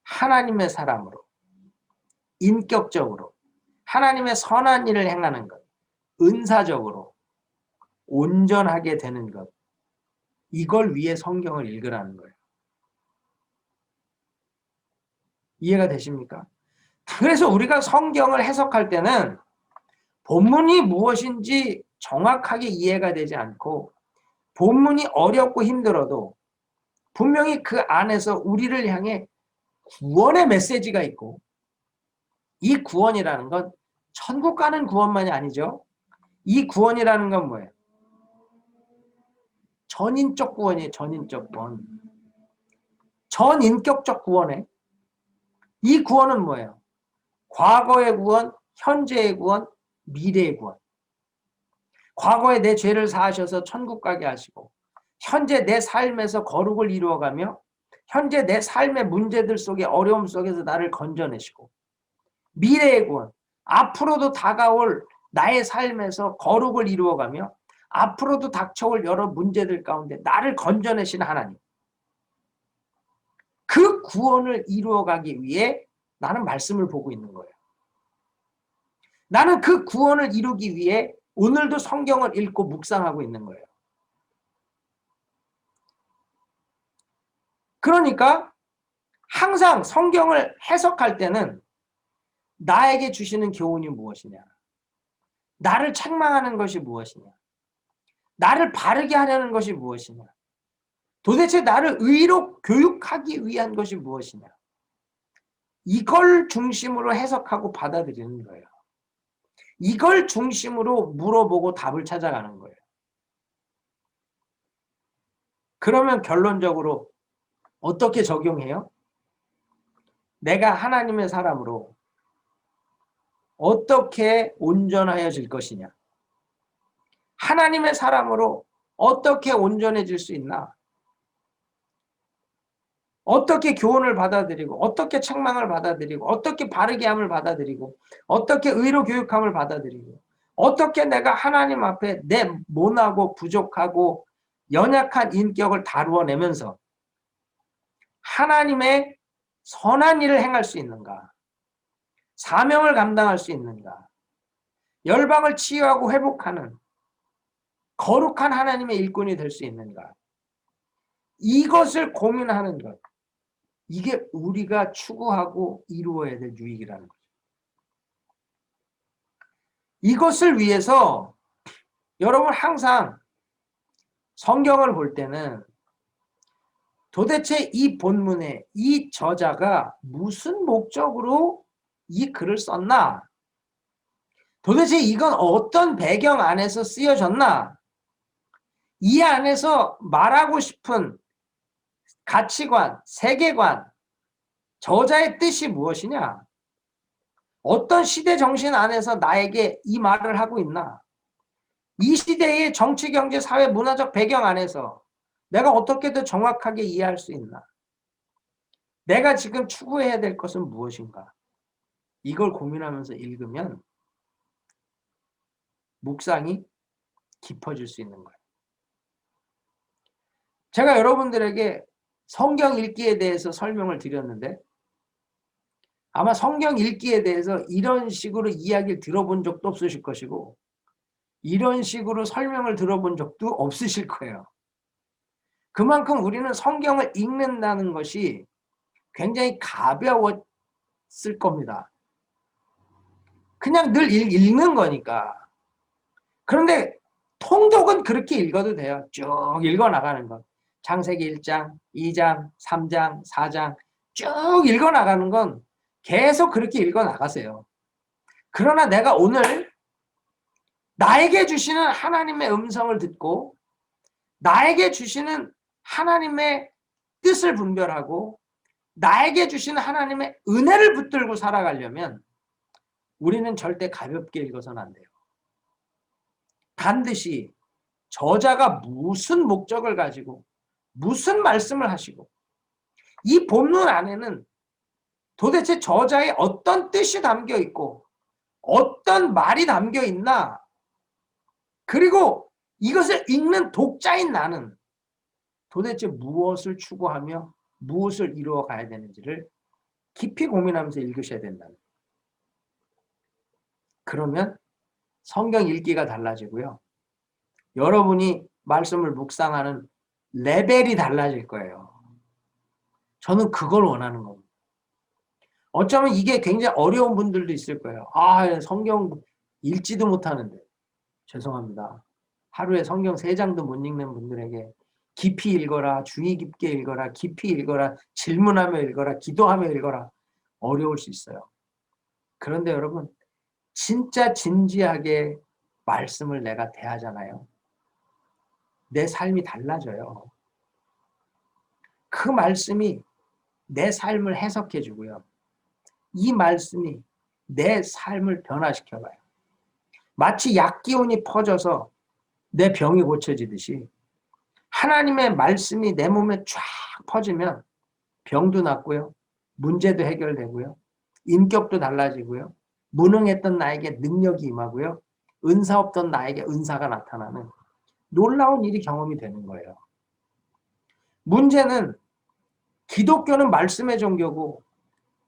Speaker 2: 하나님의 사람으로 인격적으로 하나님의 선한 일을 행하는 것, 은사적으로 온전하게 되는 것, 이걸 위해 성경을 읽으라는 거예요. 이해가 되십니까? 그래서 우리가 성경을 해석할 때는 본문이 무엇인지 정확하게 이해가 되지 않고 본문이 어렵고 힘들어도 분명히 그 안에서 우리를 향해 구원의 메시지가 있고, 이 구원이라는 건 천국 가는 구원만이 아니죠. 이 구원이라는 건 뭐예요? 전인적 구원이에요. 전인적 구원. 전인격적 구원에 이 구원은 뭐예요? 과거의 구원, 현재의 구원, 미래의 구원. 과거에 내 죄를 사하셔서 천국 가게 하시고, 현재 내 삶에서 거룩을 이루어가며 현재 내 삶의 문제들 속에 어려움 속에서 나를 건져내시고, 미래의 구원, 앞으로도 다가올 나의 삶에서 거룩을 이루어가며 앞으로도 닥쳐올 여러 문제들 가운데 나를 건져내신 하나님, 그 구원을 이루어가기 위해 나는 말씀을 보고 있는 거예요. 나는 그 구원을 이루기 위해 오늘도 성경을 읽고 묵상하고 있는 거예요. 그러니까 항상 성경을 해석할 때는 나에게 주시는 교훈이 무엇이냐, 나를 책망하는 것이 무엇이냐, 나를 바르게 하려는 것이 무엇이냐, 도대체 나를 의로 교육하기 위한 것이 무엇이냐, 이걸 중심으로 해석하고 받아들이는 거예요. 이걸 중심으로 물어보고 답을 찾아가는 거예요. 그러면 결론적으로 어떻게 적용해요? 내가 하나님의 사람으로 어떻게 온전하여질 것이냐, 하나님의 사람으로 어떻게 온전해질 수 있나, 어떻게 교훈을 받아들이고, 어떻게 책망을 받아들이고, 어떻게 바르게 함을 받아들이고, 어떻게 의로 교육함을 받아들이고, 어떻게 내가 하나님 앞에 내 모나고 부족하고 연약한 인격을 다루어내면서 하나님의 선한 일을 행할 수 있는가, 사명을 감당할 수 있는가, 열방을 치유하고 회복하는 거룩한 하나님의 일꾼이 될 수 있는가, 이것을 고민하는 것, 이게 우리가 추구하고 이루어야 될 유익이라는 거죠. 이것을 위해서 여러분 항상 성경을 볼 때는 도대체 이 본문에 이 저자가 무슨 목적으로 이 글을 썼나? 도대체 이건 어떤 배경 안에서 쓰여졌나? 이 안에서 말하고 싶은 가치관, 세계관, 저자의 뜻이 무엇이냐? 어떤 시대 정신 안에서 나에게 이 말을 하고 있나? 이 시대의 정치, 경제, 사회, 문화적 배경 안에서 내가 어떻게 더 정확하게 이해할 수 있나? 내가 지금 추구해야 될 것은 무엇인가? 이걸 고민하면서 읽으면 묵상이 깊어질 수 있는 거예요. 제가 여러분들에게 성경 읽기에 대해서 설명을 드렸는데 아마 성경 읽기에 대해서 이런 식으로 이야기를 들어본 적도 없으실 것이고 이런 식으로 설명을 들어본 적도 없으실 거예요. 그만큼 우리는 성경을 읽는다는 것이 굉장히 가벼웠을 겁니다. 그냥 늘 읽는 거니까. 그런데 통독은 그렇게 읽어도 돼요. 쭉 읽어나가는 것. 창세기 1장, 2장, 3장, 4장 쭉 읽어나가는 건 계속 그렇게 읽어나가세요. 그러나 내가 오늘 나에게 주시는 하나님의 음성을 듣고 나에게 주시는 하나님의 뜻을 분별하고 나에게 주시는 하나님의 은혜를 붙들고 살아가려면 우리는 절대 가볍게 읽어서는 안 돼요. 반드시 저자가 무슨 목적을 가지고 무슨 말씀을 하시고 이 본문 안에는 도대체 저자의 어떤 뜻이 담겨 있고 어떤 말이 담겨 있나, 그리고 이것을 읽는 독자인 나는 도대체 무엇을 추구하며 무엇을 이루어 가야 되는지를 깊이 고민하면서 읽으셔야 된다는. 그러면 성경 읽기가 달라지고요. 여러분이 말씀을 묵상하는 레벨이 달라질 거예요. 저는 그걸 원하는 겁니다. 어쩌면 이게 굉장히 어려운 분들도 있을 거예요. 아, 성경 읽지도 못하는데. 죄송합니다. 하루에 성경 3장도 못 읽는 분들에게 깊이 읽어라, 주의 깊게 읽어라, 깊이 읽어라, 질문하며 읽어라, 기도하며 읽어라. 어려울 수 있어요. 그런데 여러분, 진짜 진지하게 말씀을 내가 대하잖아요. 내 삶이 달라져요. 그 말씀이 내 삶을 해석해 주고요. 이 말씀이 내 삶을 변화시켜봐요. 마치 약기운이 퍼져서 내 병이 고쳐지듯이 하나님의 말씀이 내 몸에 쫙 퍼지면 병도 낫고요. 문제도 해결되고요. 인격도 달라지고요. 무능했던 나에게 능력이 임하고요. 은사 없던 나에게 은사가 나타나는 놀라운 일이 경험이 되는 거예요. 문제는 기독교는 말씀의 종교고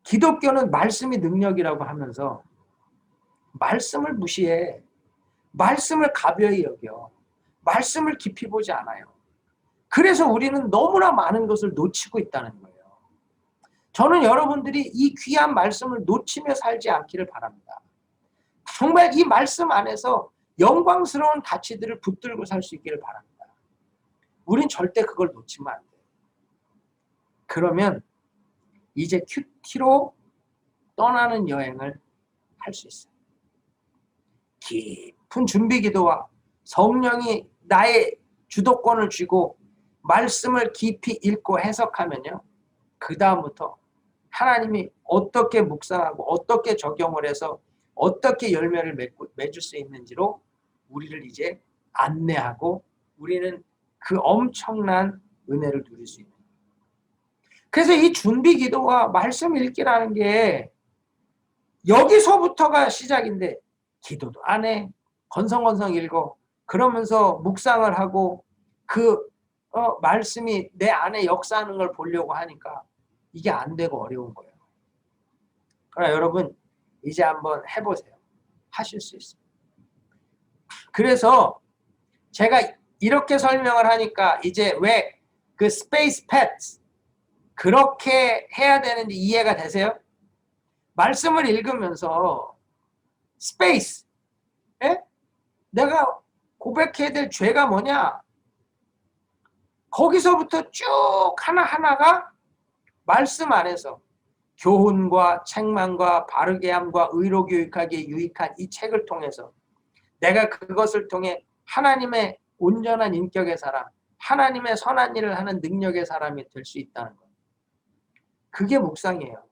Speaker 2: 기독교는 말씀이 능력이라고 하면서 말씀을 무시해. 말씀을 가벼이 여겨. 말씀을 깊이 보지 않아요. 그래서 우리는 너무나 많은 것을 놓치고 있다는 거예요. 저는 여러분들이 이 귀한 말씀을 놓치며 살지 않기를 바랍니다. 정말 이 말씀 안에서 영광스러운 가치들을 붙들고 살 수 있기를 바랍니다. 우린 절대 그걸 놓치면 안 돼요. 그러면 이제 큐티로 떠나는 여행을 할 수 있어요. 깊은 준비 기도와 성령이 나의 주도권을 쥐고 말씀을 깊이 읽고 해석하면요. 그 다음부터 하나님이 어떻게 묵상하고 어떻게 적용을 해서 어떻게 열매를 맺을 수 있는지로 우리를 이제 안내하고 우리는 그 엄청난 은혜를 누릴 수 있는 거예요. 그래서 이 준비 기도와 말씀 읽기라는 게 여기서부터가 시작인데 기도도 안 해. 건성건성 읽어. 그러면서 묵상을 하고 그 말씀이 내 안에 역사하는 걸 보려고 하니까 이게 안 되고 어려운 거예요. 그러나 여러분 이제 한번 해보세요. 하실 수 있어요. 그래서 제가 이렇게 설명을 하니까 이제 왜 그 스페이스 팻 그렇게 해야 되는지 이해가 되세요? 말씀을 읽으면서 스페이스 내가 고백해야 될 죄가 뭐냐? 거기서부터 쭉 하나하나가 말씀 안에서 교훈과 책망과 바르게 함과 의로 교육하기에 유익한 이 책을 통해서 내가 그것을 통해 하나님의 온전한 인격의 사람, 하나님의 선한 일을 하는 능력의 사람이 될 수 있다는 것. 그게 묵상이에요.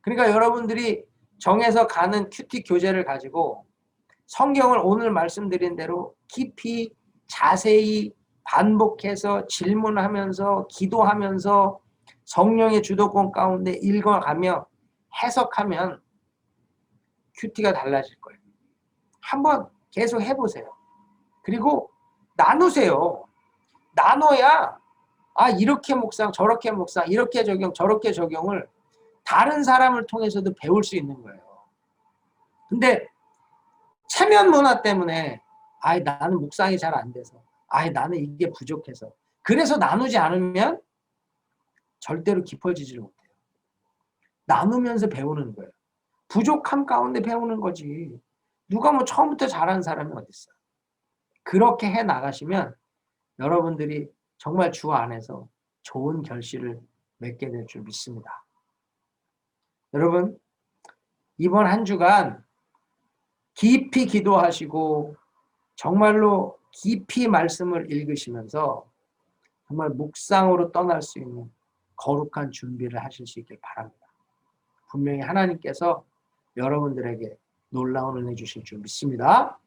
Speaker 2: 그러니까 여러분들이 정해서 가는 큐티 교재를 가지고 성경을 오늘 말씀드린 대로 깊이 자세히 반복해서 질문하면서 기도하면서 성령의 주도권 가운데 읽어가며 해석하면 큐티가 달라질 거예요. 한번 계속 해보세요. 그리고 나누세요. 나눠야 이렇게 묵상 저렇게 묵상 이렇게 적용 저렇게 적용을 다른 사람을 통해서도 배울 수 있는 거예요. 근데 체면 문화 때문에 나는 묵상이 잘 안 돼서 나는 이게 부족해서 그래서 나누지 않으면 절대로 깊어지질 못해요. 나누면서 배우는 거예요. 부족함 가운데 배우는 거지. 누가 뭐 처음부터 잘하는 사람이 어디 있어. 그렇게 해 나가시면 여러분들이 정말 주 안에서 좋은 결실을 맺게 될 줄 믿습니다. 여러분 이번 한 주간 깊이 기도하시고 정말로 깊이 말씀을 읽으시면서 정말 묵상으로 떠날 수 있는 거룩한 준비를 하실 수 있길 바랍니다. 분명히 하나님께서 여러분들에게 놀라운 은혜 주실 줄 믿습니다.